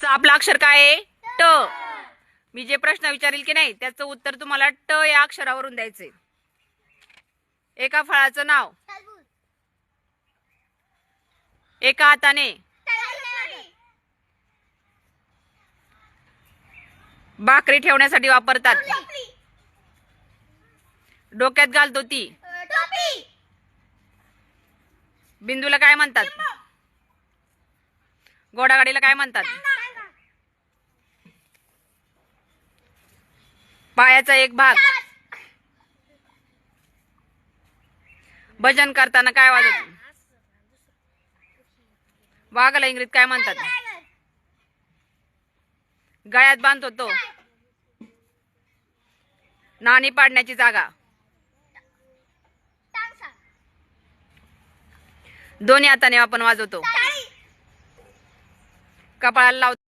आपलं अक्षर काय आहे? ट. मी जे प्रश्न विचारेल की नाही त्याचं उत्तर तुम्हाला ट या अक्षरावरून द्यायचंय. एका फळाचं नाव. एका हाताने. भाकरी ठेवण्यासाठी वापरतात. डोक्यात घालतो ती. बिंदूला काय म्हणतात? घोडागाडीला काय म्हणतात? पायाचा एक भाग. भजन करताना काय वाजत? वाघाला इंग्रजीत काय म्हणतात? गळ्यात बांधतो तो. नाणी पाडण्याची जागा. दोन्ही हाताने आपण वाजवतो. कपाळाला लावतो.